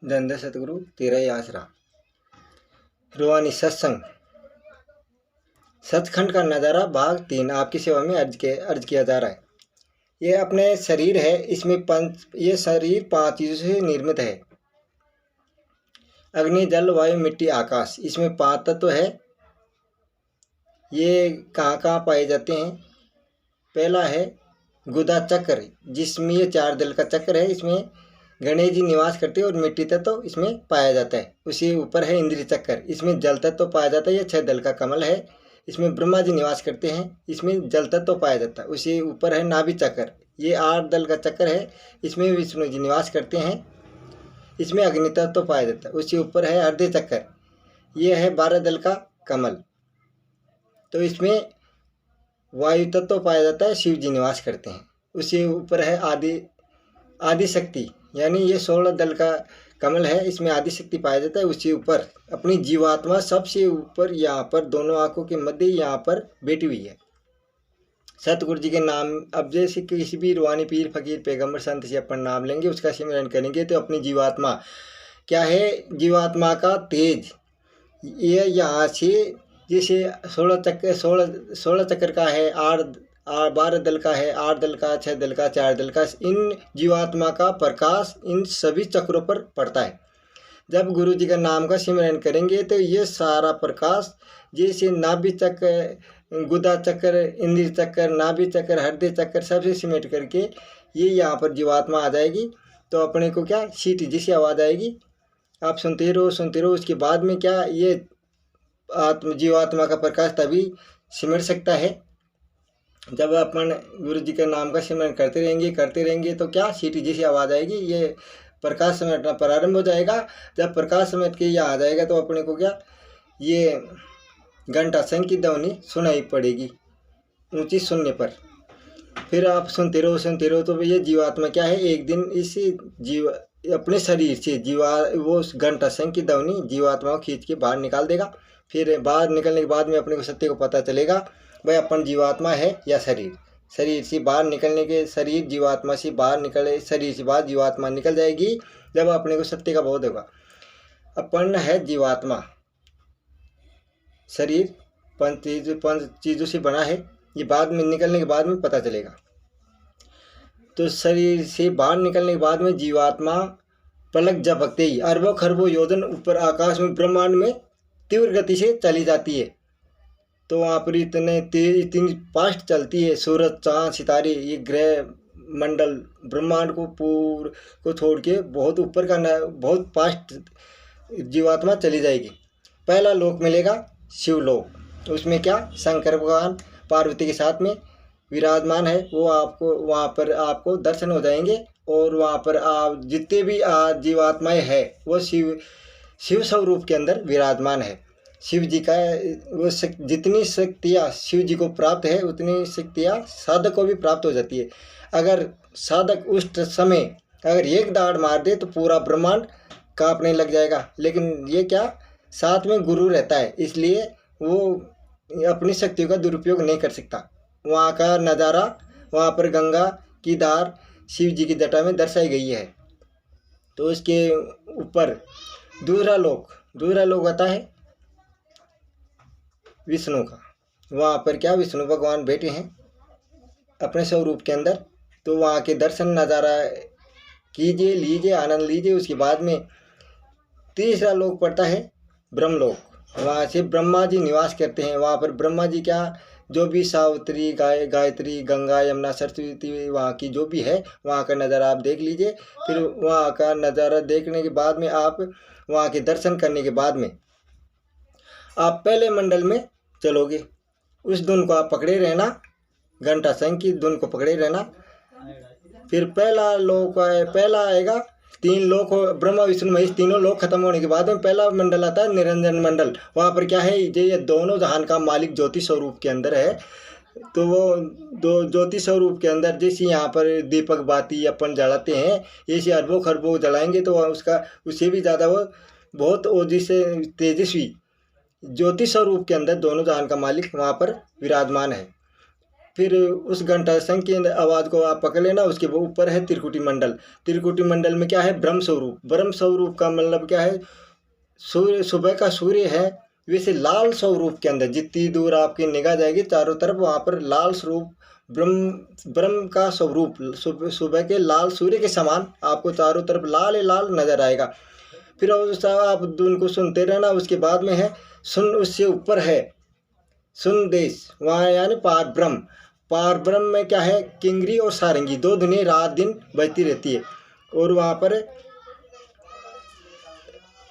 धंधा सतगुरु तेरा ही आसरा। रूहानी सत्संग सचखंड का नज़ारा भाग 3 आपकी सेवा में अर्ज किया जा रहा है। ये अपने शरीर है, इसमें ये शरीर 5 चीज़ों से निर्मित है। अग्नि, जल, वायु, मिट्टी, आकाश, इसमें 5 तत्व है। ये कहाँ कहाँ पाए जाते हैं? पहला है गुदा चक्र, जिसमें ये 4 दल का चक्र है। इसमें गणेश जी निवास करते हैं और मिट्टी तत्व इसमें पाया जाता है। उसी ऊपर है इंद्रिय चक्र, इसमें जल तत्व पाया जाता है। ये 6 दल का कमल है, इसमें ब्रह्मा जी निवास करते हैं, इसमें जल तत्व पाया जाता है। उसी ऊपर है नाभि चक्र, ये 8 दल का चक्र है, इसमें विष्णु जी निवास करते हैं, इसमें अग्नि तत्व पाया जाता है। उसी ऊपर है हृदय चक्र, ये है 12 दल का कमल, तो इसमें वायु तत्व पाया जाता है, शिव जी निवास करते हैं। उसी ऊपर है आदि शक्ति, यानी ये 16 दल का कमल है, इसमें आदि शक्ति पाया जाता है। उसी ऊपर अपनी जीवात्मा सबसे ऊपर यहाँ पर दोनों आंखों के मध्य यहाँ पर बैठी हुई है। सतगुरु जी के नाम, अब जैसे किसी भी रूहानी पीर फकीर पैगंबर संत से अपन नाम लेंगे, उसका सिमरन करेंगे तो अपनी जीवात्मा क्या है, जीवात्मा का तेज ये यहाँ से जैसे 16 चक्र का है, 12 दल का है, 8 दल का, 6 दल का, 4 दल का, इन जीवात्मा का प्रकाश इन सभी चक्रों पर पड़ता है। जब गुरु जी का नाम का सिमरन करेंगे तो ये सारा प्रकाश जैसे नाभि चक्र, गुदा चक्र, इंद्रिय चक्र, नाभि चक्र, हृदय चक्र सबसे सिमट करके ये यहाँ पर जीवात्मा आ जाएगी। तो अपने को क्या सीटी जैसी आवाज़ आएगी, आप सुनते रहो। उसके बाद में क्या ये जीवात्मा का प्रकाश तभी सिमट सकता है जब अपन गुरु जी के नाम का सिमरन करते रहेंगे तो क्या सीटी जैसी आवाज़ आएगी, ये प्रकाश समेटना प्रारंभ हो जाएगा। जब प्रकाश समेट के ये आ जाएगा तो अपने को क्या ये घंटा संग की ध्वनि सुनाई पड़ेगी ऊंची सुनने पर। फिर आप सुनते रहो तो ये जीवात्मा क्या है, एक दिन इस अपने शरीर से वो घंटा संग की ध्वनि जीवात्मा को खींच के बाहर निकाल देगा। फिर बाहर निकलने के बाद में अपने को सत्य को पता चलेगा भाई अपन जीवात्मा है या शरीर से बाहर निकलने के, शरीर जीवात्मा से बाहर निकले, शरीर से बाहर जीवात्मा निकल जाएगी जब अपने को सत्य का बोध होगा। अपन है जीवात्मा, शरीर 5 चीज़ों से बना है, ये बाद में निकलने के बाद में पता चलेगा। तो शरीर से बाहर निकलने के बाद में जीवात्मा पलक झपकते ही अरबों खरबों योजन ऊपर आकाश में ब्रह्मांड में तीव्र गति से चली जाती है। तो वहाँ पर इतनी फास्ट चलती है, सूरज, चाँद, सितारे, ये ग्रह मंडल ब्रह्मांड को छोड़ के बहुत ऊपर का बहुत फास्ट जीवात्मा चली जाएगी। पहला लोक मिलेगा शिवलोक, उसमें क्या शंकर भगवान पार्वती के साथ में विराजमान है, वो आपको वहाँ पर आपको दर्शन हो जाएंगे। और वहाँ पर आप जितने भी जीवात्माएँ हैं वो शिव स्वरूप के अंदर विराजमान है। शिव जी का वो जितनी शक्तियाँ शिव जी को प्राप्त है उतनी शक्तियाँ साधक को भी प्राप्त हो जाती है। अगर साधक उस समय अगर एक दाड़ मार दे तो पूरा ब्रह्मांड कांपने लग जाएगा, लेकिन ये क्या साथ में गुरु रहता है, इसलिए वो अपनी शक्तियों का दुरुपयोग नहीं कर सकता। वहाँ का नज़ारा, वहाँ पर गंगा की धार शिव जी की जटा में दर्शाई गई है। तो उसके ऊपर दूसरा लोक आता है विष्णु का। वहाँ पर क्या विष्णु भगवान बैठे हैं अपने स्वरूप के अंदर, तो वहाँ के दर्शन नज़ारा कीजिए, लीजिए, आनंद लीजिए। उसके बाद में तीसरा लोक पड़ता है ब्रह्मलोक, वहाँ से ब्रह्मा जी निवास करते हैं। वहाँ पर ब्रह्मा जी क्या जो भी सावित्री, गायत्री, गंगा, यमुना, सरस्वती वहाँ की जो भी है वहाँ का नज़ारा आप देख लीजिए। फिर वहाँ का नज़ारा देखने के बाद में आप वहाँ के दर्शन करने के बाद में आप पहले मंडल में चलोगे, उस धुन को आप पकड़े रहना, घंटा संग की धुन को पकड़े रहना। फिर पहला आएगा 3 लोक, ब्रह्मा विष्णु महेश तीनों लोक खत्म होने के बाद में पहला मंडल आता है निरंजन मंडल। वहाँ पर क्या है, ये दोनों जहान का मालिक ज्योति स्वरूप के अंदर है। तो वो दो ज्योति स्वरूप के अंदर जैसे यहाँ पर दीपक बाती अपन जलाते हैं, ऐसे अरबों खरबों जलाएंगे तो उससे भी ज़्यादा वो बहुत ओजी से तेजस्वी ज्योति स्वरूप के अंदर दोनों जहान का मालिक वहाँ पर विराजमान है। फिर उस घंटा शंख की आवाज़ को आप पकड़ लेना। उसके ऊपर है त्रिकुटी मंडल। त्रिकुटी मंडल में क्या है? ब्रह्म स्वरूप। ब्रह्म स्वरूप का मतलब क्या है? सूर्य, सुबह का सूर्य है, वैसे लाल स्वरूप के अंदर जितनी दूर आपकी निगाह जाएगी चारों तरफ वहाँ पर लाल स्वरूप ब्रह्म ब्रह्म का स्वरूप सुबह के लाल सूर्य के समान आपको चारों तरफ लाल ही लाल नजर आएगा। फिर आप उनको सुनते रहना। उसके बाद में है सुन, उससे ऊपर है सुन देश, वहाँ यानी पार ब्रह्म। पार ब्रह्म में क्या है? किंगरी और सारंगी, दो धुनें रात दिन बजती रहती है और वहाँ पर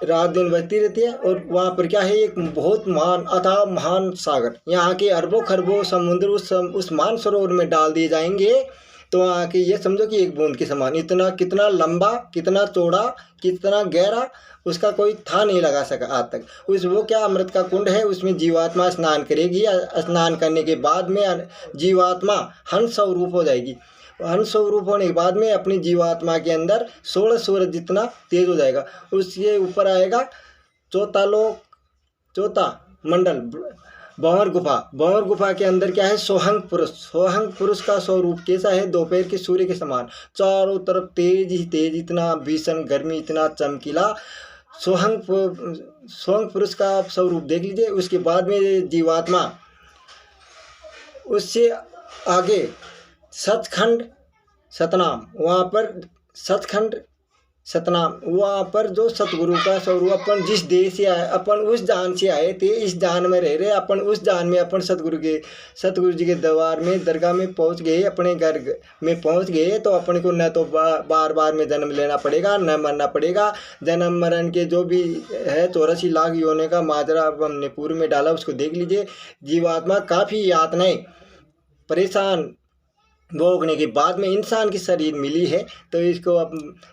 रात दिन बजती रहती है। और वहाँ पर क्या है? एक बहुत महान अथाह महान सागर, यहाँ के अरबों खरबों समुद्र उस मान सरोवर में डाल दिए जाएंगे तो वहाँ के ये समझो कि एक बूंद के समान, इतना कितना लंबा, कितना चौड़ा, कितना गहरा, उसका कोई था नहीं लगा सका आज तक। वो क्या अमृत का कुंड है, उसमें जीवात्मा स्नान करेगी। स्नान करने के बाद में जीवात्मा हंस स्वरूप हो जाएगी। हंस स्वरूप होने के बाद में अपनी जीवात्मा के अंदर 16 सूरज जितना तेज हो जाएगा। उसके ऊपर आएगा चौथा मंडल भंवर गुफा। भंवर गुफा के अंदर क्या है? सोहंग पुरुष। सोहंग पुरुष का स्वरूप कैसा है? दोपहर के सूर्य के समान, चारों तरफ तेज ही तेज, इतना भीषण गर्मी, इतना चमकीला। सोहंग पुरुष का आप स्वरूप देख लीजिए। उसके बाद में जीवात्मा, उससे आगे सचखंड सतनाम, वहाँ पर सचखंड सतनाम, वहाँ पर जो सतगुरु का स्वरूप, अपन जिस देश से आए, अपन उस जान से आए थे, इस जान में रह रहे, अपन उस जान में अपन सतगुरु जी के दरबार में, दरगाह में पहुँच गए, अपने घर में पहुँच गए तो अपन को न तो बार बार में जन्म लेना पड़ेगा, न मरना पड़ेगा। जन्म मरण के जो भी है 84 लाख योने का माजरा हमने पूर्व में डाला, उसको देख लीजिए। जीवात्मा काफ़ी यातनाएं परेशान भोगने के बाद में इंसान की शरीर मिली है, तो इसको अब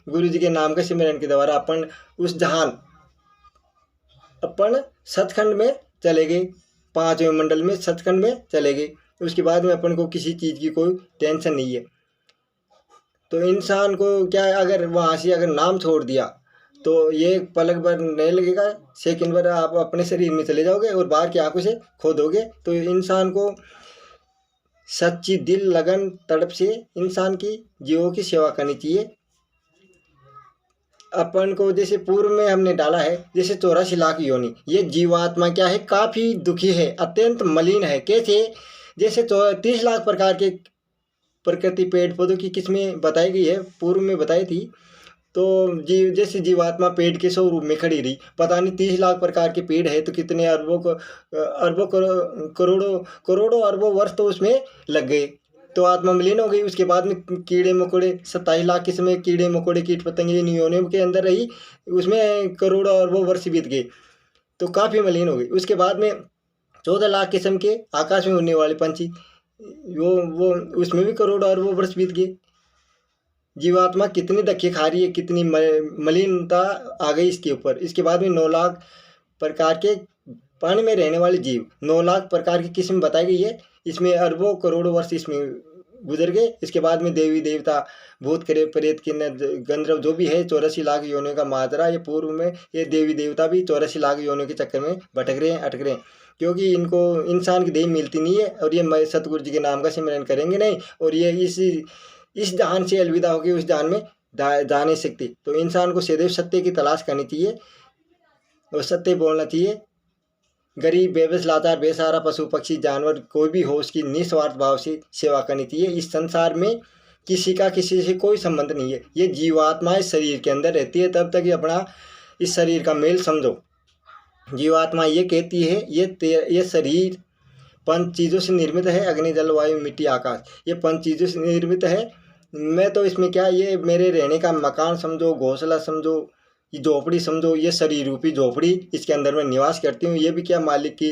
गुरु जी के नाम के सिमरन के द्वारा अपन उस जहान, अपन सचखंड में चले गए, 5वें मंडल में सचखंड में चले गए। उसके बाद में अपन को किसी चीज़ की कोई टेंशन नहीं है। तो इंसान को क्या है, अगर वहाँ से अगर नाम छोड़ दिया तो ये पलक भर नहीं लगेगा, सेकंड भर आप अपने शरीर में चले जाओगे और बाहर की आंखों से खो दोगे। तो इंसान को सच्ची दिल लगन तड़प से इंसान की जीवों की सेवा करनी चाहिए। अपन को जैसे पूर्व में हमने डाला है, जैसे 84 लाख योनि, ये जीवात्मा क्या है? काफ़ी दुखी है, अत्यंत मलिन है। कैसे? जैसे 30 लाख प्रकार के प्रकृति पेड़ पौधों की किस्में बताई गई है, पूर्व में बताई थी। तो जैसे जीवात्मा पेड़ के स्वरूप में खड़ी रही, पता नहीं 30 लाख प्रकार के पेड़ है तो कितने अरबों करोड़ों अरबों वर्ष तो उसमें लग गए, तो आत्मा मलिन हो गई। उसके बाद में कीड़े मकोड़े 27 लाख किस्में कीड़े मकोड़े कीट पतंगे योनियों के अंदर रही, उसमें करोड़ों अरबों वर्ष बीत गए, तो काफ़ी मलिन हो गई। उसके बाद में 14 लाख किस्म के आकाश में उड़ने वाले पंछी, वो उसमें भी करोड़ों अरबों वर्ष बीत गए। जीवात्मा कितनी धक्के खा रही है, कितनी मलिनता आ गई इसके ऊपर। इसके बाद में 9 लाख प्रकार के पानी में रहने वाले जीव, 9 लाख प्रकार की किस्म बताई गई है। इसमें अरबों करोड़ों वर्ष इसमें गुजर गए। इसके बाद में देवी देवता भूत प्रेत गंधर्व जो भी है 84 लाख योनियों का माजरा, ये पूर्व में ये देवी देवता भी 84 लाख योनियों के चक्कर में भटक रहे हैं, अटक रहे हैं, क्योंकि इनको इंसान की देह मिलती नहीं है और ये सतगुरु जी के नाम का सिमरन करेंगे नहीं, और ये इस जहान से अलविदा होकर उस जहान में जा नहीं सकती। तो इंसान को सदैव सत्य की तलाश करनी चाहिए और सत्य बोलना चाहिए। गरीब बेबस लाचार बेसहारा पशु पक्षी जानवर कोई भी हो, उसकी निस्वार्थ भाव से सेवा करनी चाहिए। इस संसार में किसी का किसी से कोई संबंध नहीं है। ये जीवात्मा इस शरीर के अंदर रहती है, तब तक ये अपना इस शरीर का मेल समझो। जीवात्मा ये कहती है ये शरीर 5 चीज़ों से निर्मित है, अग्नि जल वायु मिट्टी आकाश, ये 5 चीज़ों से निर्मित है। मैं तो इसमें क्या, ये मेरे रहने का मकान समझो, घोंसला समझो, ये झोपड़ी समझो, ये शरीर रूपी झोपड़ी, इसके अंदर मैं निवास करती हूँ। ये भी क्या मालिक की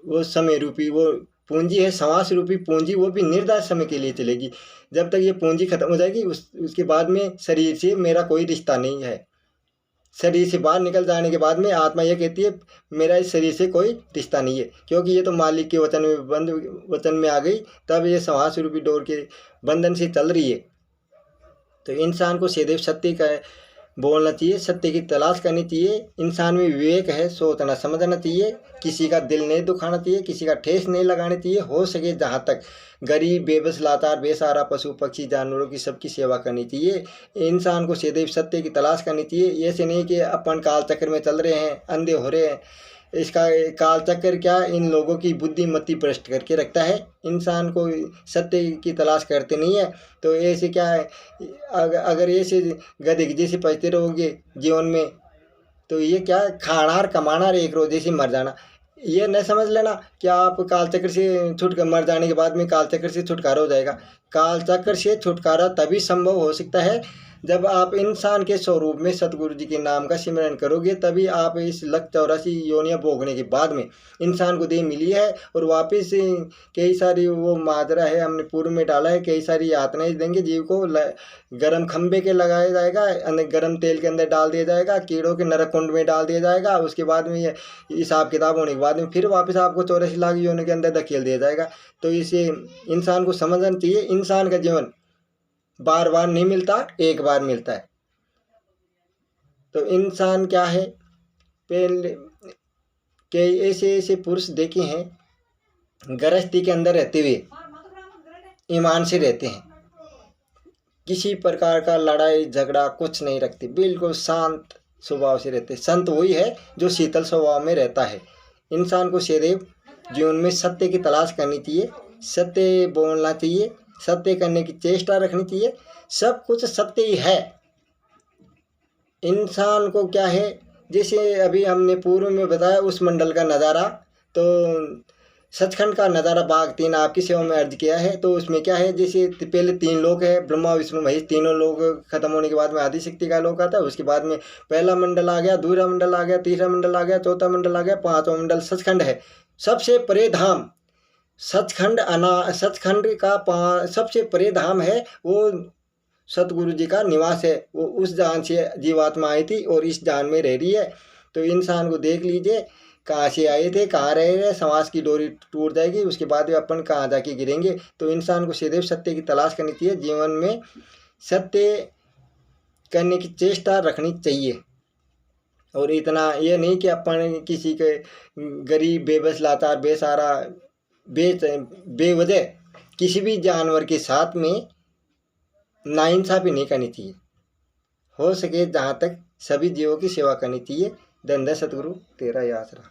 वो समय रूपी वो पूंजी है, समास रूपी पूंजी, वो भी निर्धारित समय के लिए चलेगी। जब तक ये पूंजी खत्म हो जाएगी उसके बाद में शरीर से मेरा कोई रिश्ता नहीं है। शरीर से बाहर निकल जाने के बाद में आत्मा ये कहती है मेरा इस शरीर से कोई रिश्ता नहीं है, क्योंकि ये तो मालिक के वचन में आ गई, तब ये समास रूपी डोर के बंधन से चल रही है। तो इंसान को सदैव सत्य बोलना चाहिए, सत्य की तलाश करनी चाहिए। इंसान में विवेक है, सोचना समझना चाहिए, किसी का दिल नहीं दुखाना चाहिए, किसी का ठेस नहीं लगानी चाहिए। हो सके जहाँ तक गरीब, बेबस, लाचार, बेसहारा, पशु पक्षी, जानवरों की सबकी सेवा करनी चाहिए। इंसान को सदैव सत्य की तलाश करनी चाहिए। ऐसे नहीं कि अपन काल चक्र में चल रहे हैं, अंधे हो रहे हैं। इसका काल चक्र क्या इन लोगों की बुद्धिमत्ति भ्रष्ट करके रखता है। इंसान को सत्य की तलाश करते नहीं है। तो ऐसे क्या है, अगर ऐसे गधे की जैसे पचते रहोगे जीवन में, तो ये क्या खाना कमाना, एक रोज जैसे मर जाना। ये न समझ लेना कि आप काल चक्र से छुटकर मर जाने के बाद में काल चक्र से छुटकारा हो जाएगा। काल चक्र से छुटकारा तभी संभव हो सकता है जब आप इंसान के स्वरूप में सतगुरु जी के नाम का सिमरन करोगे। तभी आप इस 184 योनियां भोगने के बाद में इंसान को देह मिली है और वापस कई सारी वो माजरा है हमने पूर्व में डाला है, कई सारी यातनाएं देंगे जीव को। गरम खंबे के लगाया जाएगा, गरम तेल के अंदर डाल दिया जाएगा, कीड़ों के नरक कुंड में डाल दिया जाएगा। उसके बाद में ये हिसाब किताब होने के बाद में फिर वापस आपको 84 लाख योनि के अंदर धकेल दिया जाएगा। तो इसे इंसान को समझना चाहिए, इंसान का जीवन बार बार नहीं मिलता, एक बार मिलता है। तो इंसान क्या है, पहले कई ऐसे पुरुष देखे हैं गृहस्थी के अंदर रहते हुए ईमान से रहते हैं, किसी प्रकार का लड़ाई झगड़ा कुछ नहीं रखते, बिल्कुल शांत स्वभाव से रहते। संत वही है जो शीतल स्वभाव में रहता है। इंसान को सदैव जीवन में सत्य की तलाश करनी चाहिए, सत्य बोलना चाहिए, सत्य करने की चेष्टा रखनी चाहिए। सब कुछ सत्य ही है। इंसान को क्या है, जैसे अभी हमने पूर्व में बताया उस मंडल का नज़ारा, तो सचखंड का नज़ारा भाग 3 आपकी सेवा में अर्ज किया है। तो उसमें क्या है, जैसे पहले 3 लोक है, ब्रह्मा विष्णु महेश, तीनों लोग खत्म होने के बाद में आदिशक्ति का लोक आता है। उसके बाद में पहला मंडल आ गया, दूसरा मंडल आ गया, तीसरा मंडल आ गया, चौथा मंडल आ गया, 5वां मंडल सचखंड है। सबसे परे धाम सचखंड सचखंड का सबसे परे धाम है, वो सतगुरु जी का निवास है। वो उस जान से जीवात्मा आई थी और इस जान में रह रही है। तो इंसान को देख लीजिए कहाँ से आए थे, कहाँ रह रहे, समाज की डोरी टूट जाएगी, उसके बाद अपन कहाँ जाके गिरेंगे। तो इंसान को सदैव सत्य की तलाश करनी चाहिए, जीवन में सत्य करने की चेष्टा रखनी चाहिए। और इतना ये नहीं कि अपन किसी के गरीब, बेबस, लाचार, बेसहारा, बेवजह किसी भी जानवर के साथ में नाइंसाफ़ी नहीं करनी चाहिए। हो सके जहाँ तक सभी जीवों की सेवा करनी चाहिए। धन्य सतगुरु तेरा ही आसरा।